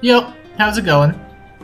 Yo, how's it going?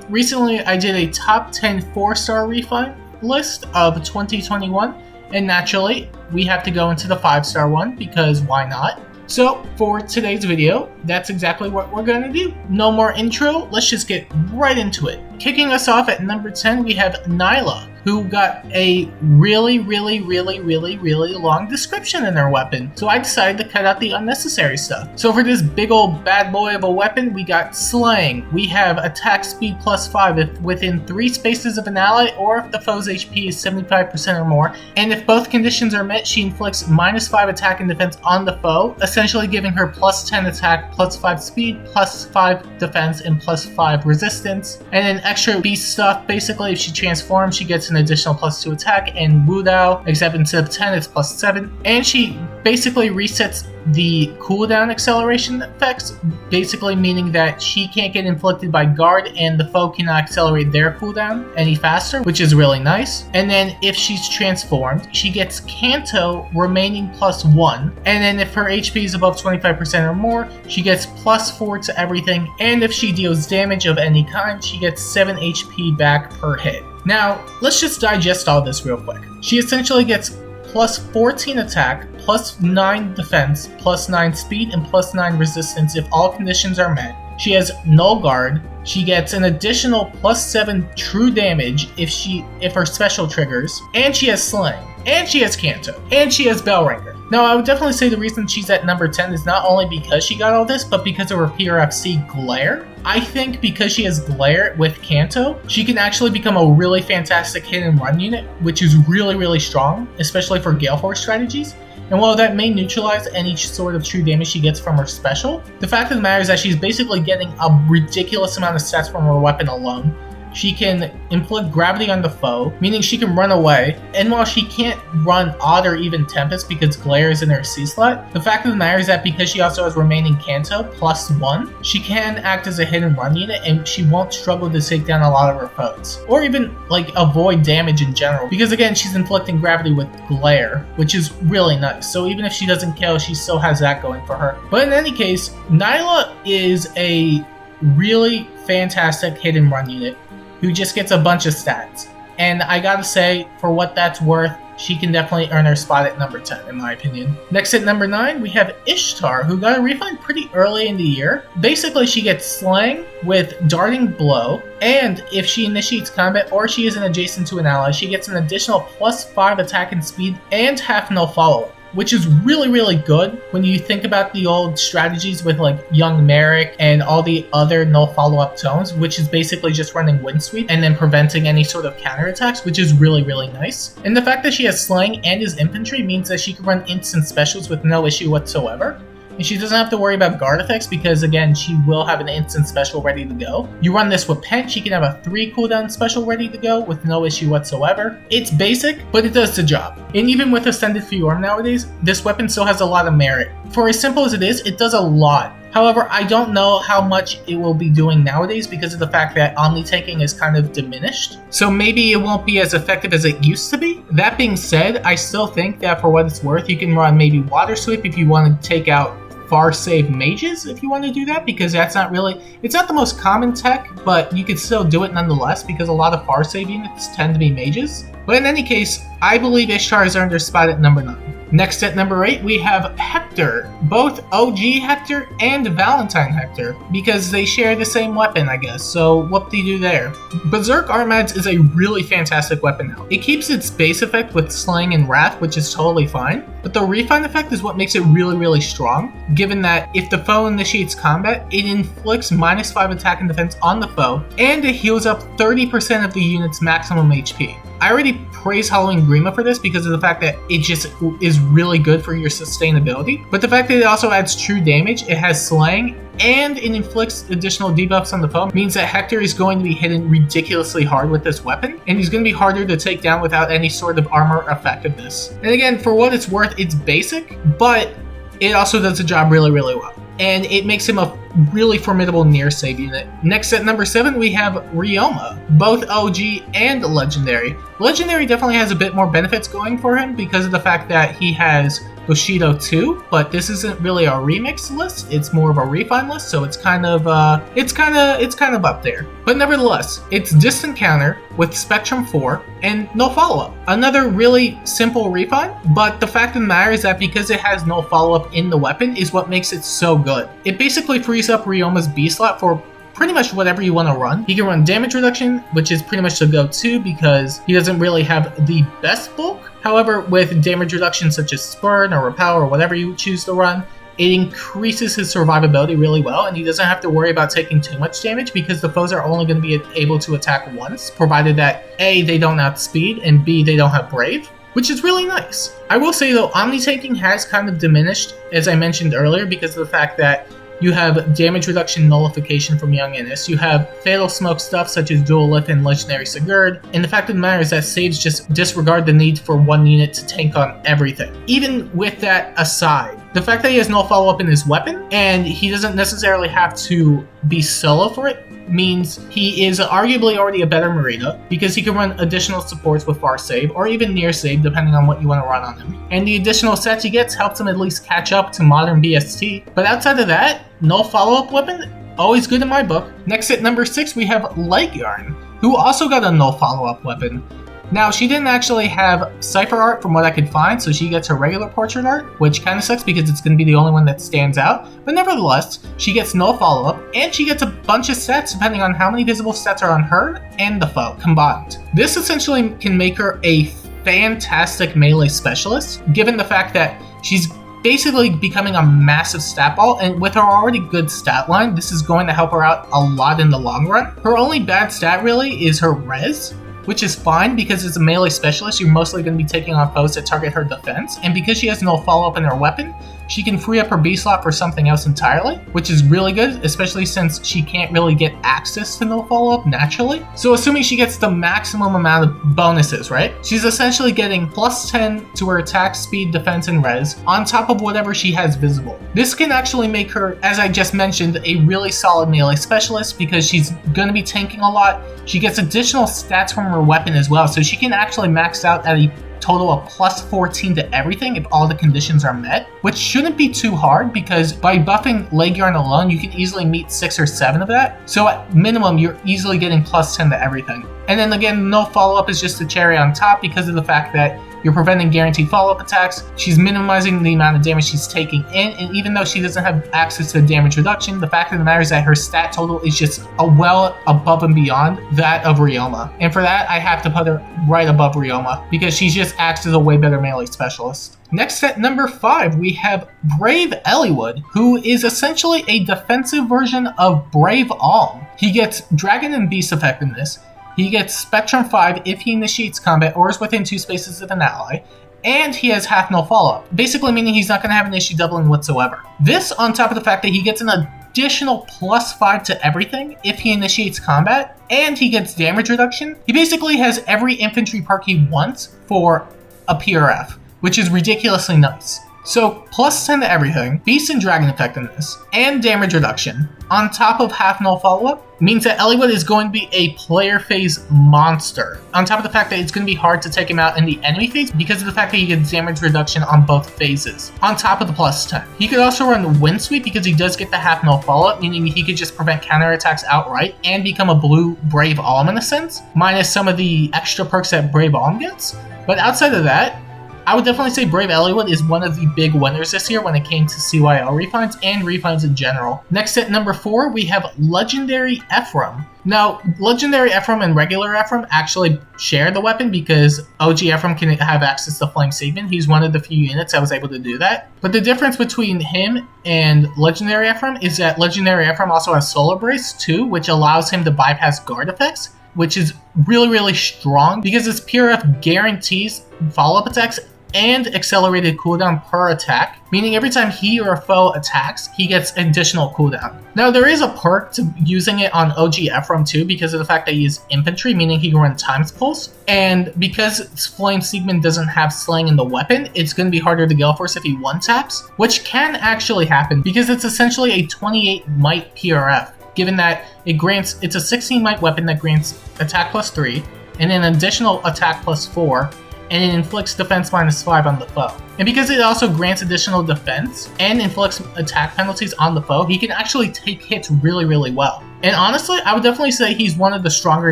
Recently, I did a top 10 4-star refund list of 2021, and naturally, we have to go into the 5-star one because why not? So, for today's video, that's exactly what we're going to do. No more intro, let's just get right into it. Kicking us off at number 10, we have Nyla, who got a really long description in her weapon. So I decided to cut out the unnecessary stuff. So for this big old bad boy of a weapon, we got Slaying. We have attack speed +5 if within 3 spaces of an ally or if the foe's HP is 75% or more. And if both conditions are met, she inflicts -5 attack and defense on the foe, essentially giving her +10 attack, +5 speed, +5 defense, and +5 resistance. And then extra beast stuff, basically if she transforms, she gets an additional +2 attack and Wudao, except instead of 10 it's +7. And she basically resets the cooldown acceleration effects, basically meaning that she can't get inflicted by guard and the foe cannot accelerate their cooldown any faster, which is really nice. And then if she's transformed, she gets Canto remaining +1, and then if her HP is above 25% or more, she gets +4 to everything, and if she deals damage of any kind, she gets 7 HP back per hit. Now, let's just digest all this real quick. She essentially gets +14 attack, +9 defense, +9 speed, and +9 resistance if all conditions are met. She has null guard. She gets an additional +7 true damage if her special triggers, and she has Slaying, and she has Canto, and she has Bellringer. Now, I would definitely say the reason she's at number 10 is not only because she got all this, but because of her PRFC Glare. I think because she has Glare with Canto, she can actually become a really fantastic hit and run unit, which is really strong, especially for Gale Force strategies. And while that may neutralize any sort of true damage she gets from her special, the fact of the matter is that she's basically getting a ridiculous amount of stats from her weapon alone. She can inflict gravity on the foe, meaning she can run away, and while she can't run Odd or even Tempest because Glare is in her C slot, the fact of the matter is that because she also has remaining Canto +1, she can act as a hit and run unit and she won't struggle to take down a lot of her foes, or even avoid damage in general, because again she's inflicting gravity with Glare, which is really nice. So even if she doesn't kill, she still has that going for her. But in any case, Nyla is a really fantastic hit and run unit who just gets a bunch of stats. And I gotta say, for what that's worth, she can definitely earn her spot at number 10, in my opinion. Next at number 9, we have Ishtar, who got a refund pretty early in the year. Basically, she gets Slaying with Darting Blow, and if she initiates combat or she isn't adjacent to an ally, she gets an additional +5 attack and speed and half null follow-up, which is really good when you think about the old strategies with Young Merrick and all the other null follow-up tones, which is basically just running wind sweep and then preventing any sort of counterattacks, which is really nice. And the fact that she has Slaying and is infantry means that she can run instant specials with no issue whatsoever. And she doesn't have to worry about guard effects because, again, she will have an instant special ready to go. You run this with Pent, she can have a 3 cooldown special ready to go with no issue whatsoever. It's basic, but it does the job. And even with Ascended Fiorm nowadays, this weapon still has a lot of merit. For as simple as it is, it does a lot. However, I don't know how much it will be doing nowadays because of the fact that omni-tanking is kind of diminished. So maybe it won't be as effective as it used to be. That being said, I still think that for what it's worth, you can run maybe Water Sweep if you want to take out far save mages if you want to do that, because it's not the most common tech, but you can still do it nonetheless because a lot of far save units tend to be mages. But in any case, I believe Ishtar has earned her spot at number 9. Next at number 8, we have Hector, both OG Hector and Valentine Hector, because they share the same weapon, I guess, so whoop-de-doo there. Berserk Armads is a really fantastic weapon now. It keeps its base effect with Slaying and Wrath, which is totally fine, but the refine effect is what makes it really strong, given that if the foe initiates combat, it inflicts -5 attack and defense on the foe, and it heals up 30% of the unit's maximum HP. I already praise Halloween Grima for this because of the fact that it just is really good for your sustainability, but the fact that it also adds true damage, it has Slaying, and it inflicts additional debuffs on the foe means that Hector is going to be hitting ridiculously hard with this weapon, and he's going to be harder to take down without any sort of armor effectiveness. And again, for what it's worth, it's basic, but it also does the job really well. And it makes him a really formidable near save unit. Next at number 7, we have Ryoma, both OG and Legendary. Legendary definitely has a bit more benefits going for him because of the fact that he has Bushido 2, but this isn't really a remix list. It's more of a refine list, so it's kind of up there. But nevertheless, it's Distant Counter with Spectrum 4 and no follow-up. Another really simple refine, but the fact of the matter is that because it has no follow-up in the weapon is what makes it so good. It basically frees up Ryoma's B slot for pretty much whatever you want to run. He can run damage reduction, which is pretty much the go-to because he doesn't really have the best bulk. However, with damage reduction such as Spurn or Repel or whatever you choose to run, it increases his survivability really well, and he doesn't have to worry about taking too much damage because the foes are only going to be able to attack once, provided that A, they don't outspeed, and B, they don't have Brave, which is really nice. I will say though, Omni-tanking has kind of diminished, as I mentioned earlier, because of the fact that you have damage reduction nullification from Young Innis, you have fatal smoke stuff such as Dual Lift and Legendary Sigurd, and the fact of the matter is that saves just disregard the need for one unit to tank on everything. Even with that aside, the fact that he has no follow-up in his weapon, and he doesn't necessarily have to be solo for it, means he is arguably already a better Marita, because he can run additional supports with far save, or even near save, depending on what you want to run on him. And the additional sets he gets helps him at least catch up to modern BST, but outside of that, no follow-up weapon, always good in my book. Next at number 6, we have Light Yarn, who also got a no follow-up weapon. Now, she didn't actually have Cypher art from what I could find, so she gets her regular portrait art, which kind of sucks because it's going to be the only one that stands out. But nevertheless, she gets no follow-up, and she gets a bunch of stats depending on how many visible stats are on her and the foe combined. This essentially can make her a fantastic melee specialist, given the fact that she's basically becoming a massive stat ball, and with her already good stat line, this is going to help her out a lot in the long run. Her only bad stat really is her res, which is fine because as a melee specialist, you're mostly going to be taking on foes that target her defense, and because she has no follow-up in her weapon, she can free up her B slot for something else entirely, which is really good, especially since she can't really get access to no follow-up naturally. So assuming she gets the maximum amount of bonuses, right? She's essentially getting plus 10 to her attack, speed, defense, and res, on top of whatever she has visible. This can actually make her, as I just mentioned, a really solid melee specialist because she's going to be tanking a lot. She gets additional stats from her weapon as well, so she can actually max out at a total of plus 14 to everything if all the conditions are met, which shouldn't be too hard because by buffing Leg Yarn alone, you can easily meet 6 or 7 of that. So at minimum, you're easily getting plus 10 to everything. And then again, no follow-up is just a cherry on top because of the fact that you're preventing guaranteed follow-up attacks. She's minimizing the amount of damage she's taking in, and even though she doesn't have access to damage reduction, the fact of the matter is that her stat total is just a well above and beyond that of Ryoma. And for that, I have to put her right above Ryoma because she just acts as a way better melee specialist. Next at number 5, we have Brave Elliot, who is essentially a defensive version of Brave Alm. He gets Dragon and Beast effectiveness. He gets Spectrum 5 if he initiates combat or is within 2 spaces of an ally, and he has half no follow-up, basically meaning he's not going to have an issue doubling whatsoever. This on top of the fact that he gets an additional plus 5 to everything if he initiates combat, and he gets damage reduction. He basically has every infantry perk he wants for a PRF, which is ridiculously nice. So plus 10 to everything, Beast and Dragon effectiveness, and damage reduction, on top of half no follow-up, means that Elliot is going to be a player phase monster. On top of the fact that it's going to be hard to take him out in the enemy phase because of the fact that he gets damage reduction on both phases, on top of the plus 10. He could also run Wind Sweep because he does get the half no follow-up, meaning he could just prevent counterattacks outright and become a blue Brave Alm in a sense, minus some of the extra perks that Brave Alm gets. But outside of that, I would definitely say Brave Elliot is one of the big winners this year when it came to CYL refines and refines in general. Next at number 4, we have Legendary Ephraim. Now, Legendary Ephraim and regular Ephraim actually share the weapon because OG Ephraim can have access to Flame Segment. He's one of the few units that was able to do that. But the difference between him and Legendary Ephraim is that Legendary Ephraim also has Solar Brace too, which allows him to bypass guard effects, which is really, really strong because this PRF guarantees follow-up attacks and accelerated cooldown per attack, meaning every time he or a foe attacks, he gets additional cooldown. Now, there is a perk to using it on OG Ephraim too because of the fact that he is infantry, meaning he can run Times Pulse, and because Flame Segment doesn't have Slaying in the weapon, it's going to be harder to Gale Force if he one-taps, which can actually happen because it's essentially a 28 might PRF, given that it's a 16 might weapon that grants attack plus 3, and an additional attack plus 4, and it inflicts defense -5 on the foe. And because it also grants additional defense and inflicts attack penalties on the foe, he can actually take hits really, really well. And honestly, I would definitely say he's one of the stronger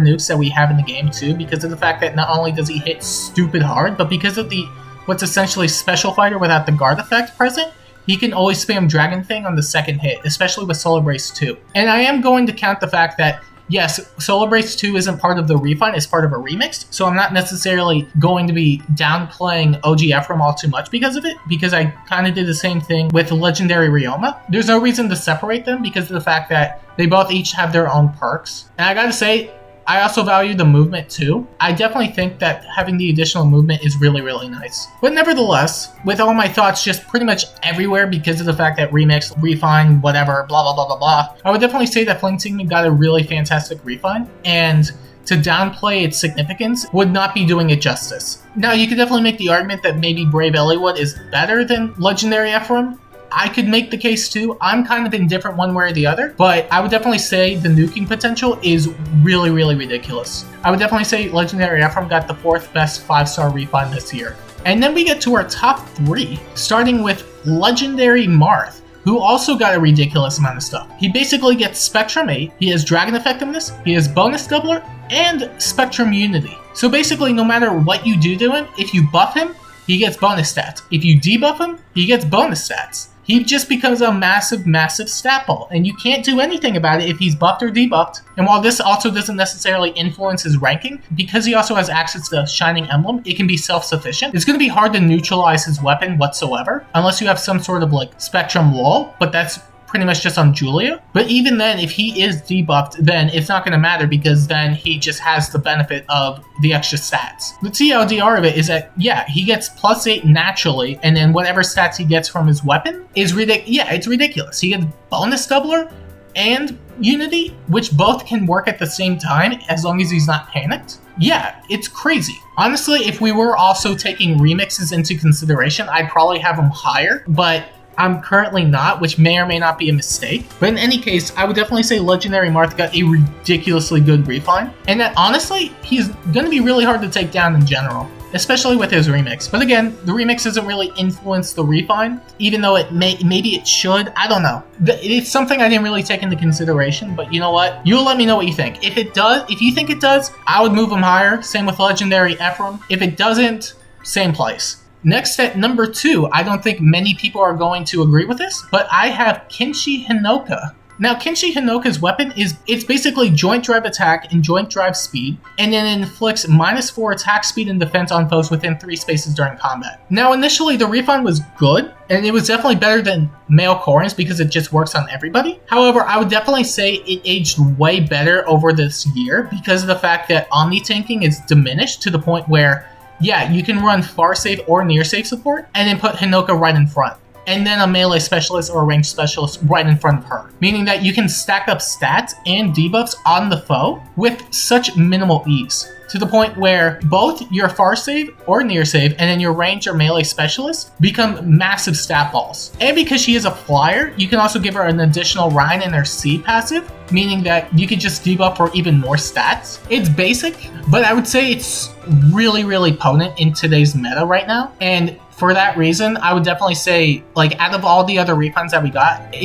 nukes that we have in the game too, because of the fact that not only does he hit stupid hard, but because of the what's essentially Special Fighter without the guard effect present, he can always spam Dragon Thing on the second hit, especially with Solar Brace 2. And I am going to count the fact that, yes, Solar Brace 2 isn't part of the refine, it's part of a remix, so I'm not necessarily going to be downplaying OG Ephraim all too much because of it, because I kind of did the same thing with Legendary Ryoma. There's no reason to separate them because of the fact that they both each have their own perks. And I gotta say, I also value the movement too. I definitely think that having the additional movement is really, really nice. But nevertheless, with all my thoughts just pretty much everywhere because of the fact that remix, refine, whatever, blah, blah, blah, blah, blah, I would definitely say that Flame Sigma got a really fantastic refine, and to downplay its significance would not be doing it justice. Now, you could definitely make the argument that maybe Brave Elliot is better than Legendary Ephraim. I could make the case too. I'm kind of indifferent one way or the other, but I would definitely say the nuking potential is really, really ridiculous. I would definitely say Legendary Ephraim got the 4th best 5-star refine this year. And then we get to our top 3, starting with Legendary Marth, who also got a ridiculous amount of stuff. He basically gets Spectrum 8, he has Dragon Effectiveness, he has Bonus Doubler, and Spectrum Unity. So basically, no matter what you do to him, if you buff him, he gets bonus stats. If you debuff him, he gets bonus stats. He just becomes a massive, massive stat ball, and you can't do anything about it if he's buffed or debuffed. And while this also doesn't necessarily influence his ranking, because he also has access to Shining Emblem, it can be self-sufficient. It's going to be hard to neutralize his weapon whatsoever, unless you have some sort of like Spectrum lull, but that's pretty much just on Julia. But even then, if he is debuffed, then it's not going to matter because then he just has the benefit of the extra stats. The TLDR of it is that, yeah, he gets +8 naturally, and then whatever stats he gets from his weapon is it's ridiculous. He gets Bonus Doubler and Unity, which both can work at the same time as long as he's not panicked. Yeah, it's crazy. Honestly, if we were also taking remixes into consideration, I'd probably have him higher, but I'm currently not, which may or may not be a mistake. But in any case, I would definitely say Legendary Marth got a ridiculously good refine, and that honestly, he's going to be really hard to take down in general, especially with his remix. But again, the remix doesn't really influence the refine, even though it maybe it should. I don't know. It's something I didn't really take into consideration, but you know what? You'll let me know what you think. If it does, if you think it does, I would move him higher. Same with Legendary Ephraim. If it doesn't, same place. Next at number 2, I don't think many people are going to agree with this, but I have Kinshi Hinoka. Now, Kinshi Hinoka's weapon it's basically joint drive attack and joint drive speed, and then it inflicts -4 attack speed and defense on foes within 3 spaces during combat. Now, initially, the refund was good, and it was definitely better than male Corins because it just works on everybody. However, I would definitely say it aged way better over this year because of the fact that Omni-tanking is diminished to the point where, yeah, you can run far safe or near safe support and then put Hinoka right in front. And then a melee specialist or a ranged specialist right in front of her. Meaning that you can stack up stats and debuffs on the foe with such minimal ease. To the point where both your far save or near save and then your range or melee specialist become massive stat balls. And because she is a flyer, you can also give her an additional Rhine in her C passive, meaning that you could just debuff for even more stats. It's basic, but I would say it's really, really potent in today's meta right now. And for that reason, I would definitely say, like, out of all the other refunds that we got,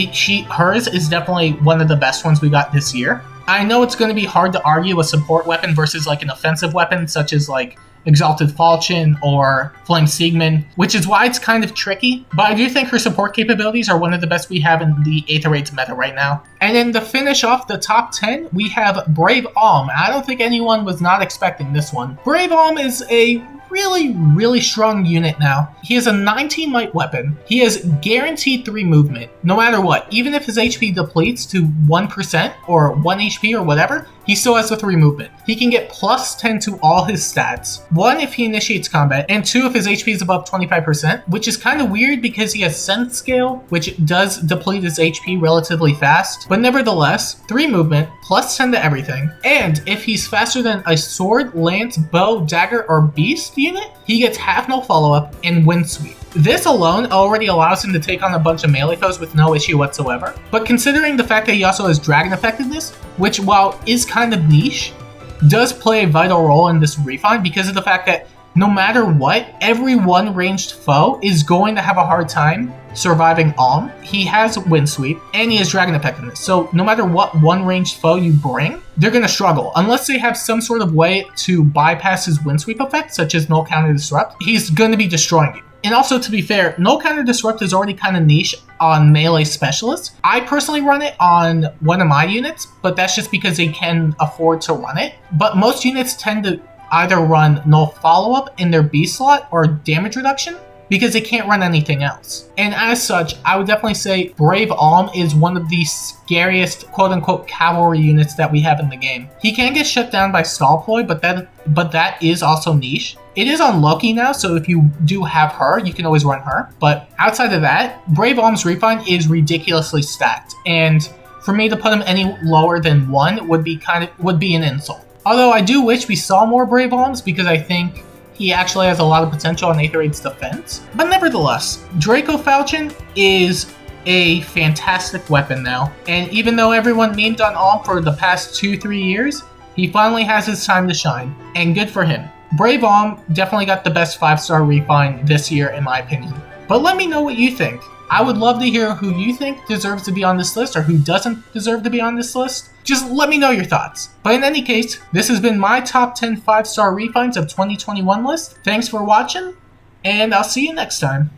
hers is definitely one of the best ones we got this year. I know it's going to be hard to argue a support weapon versus like an offensive weapon, such as like Exalted Falchion or Flame Sigma, which is why it's kind of tricky, but I do think her support capabilities are one of the best we have in the Aether meta right now. And then to finish off the top 10, we have Brave Alm. I don't think anyone was not expecting this one. Brave Alm is a really, really strong unit now. He has a 19 might weapon. He has guaranteed 3 movement, no matter what. Even if his HP depletes to 1% or 1 HP or whatever, he still has the 3 movement. He can get +10 to all his stats. 1 if he initiates combat, and 2 if his HP is above 25%, which is kind of weird because he has Sense Scale, which does deplete his HP relatively fast. But nevertheless, 3 movement, +10 to everything. And if he's faster than a sword, lance, bow, dagger, or beast unit, he gets half no follow-up and wind sweep. This alone already allows him to take on a bunch of melee foes with no issue whatsoever. But considering the fact that he also has dragon effectiveness, which while is kind of niche, does play a vital role in this refine because of the fact that no matter what, every one ranged foe is going to have a hard time surviving Alm. He has Wind Sweep, and he has Dragon Effectiveness. So no matter what one ranged foe you bring, they're going to struggle. Unless they have some sort of way to bypass his Wind Sweep effect, such as Null Counter Disrupt, he's going to be destroying you. And also, to be fair, Null Counter Disrupt is already kind of niche on melee specialists. I personally run it on one of my units, but that's just because they can afford to run it. But most units tend to either run Null Follow-Up in their B slot or Damage Reduction, because they can't run anything else. And as such, I would definitely say Brave Alm is one of the scariest quote-unquote cavalry units that we have in the game. He can get shut down by Stall Ploy, but that is also niche. It is on Loki now, so if you do have her, you can always run her. But outside of that, Brave Alm's Refine is ridiculously stacked, and for me to put him any lower than 1 would be an insult. Although I do wish we saw more Brave Alms, because I think he actually has a lot of potential on Aether Raid's defense. But nevertheless, Draco Falchion is a fantastic weapon now. And even though everyone memed on Alm for the past 2-3 years, he finally has his time to shine. And good for him. Brave Alm definitely got the best 5-star refine this year in my opinion. But let me know what you think. I would love to hear who you think deserves to be on this list or who doesn't deserve to be on this list. Just let me know your thoughts. But in any case, this has been my top 10 5-star refines of 2021 list. Thanks for watching, and I'll see you next time.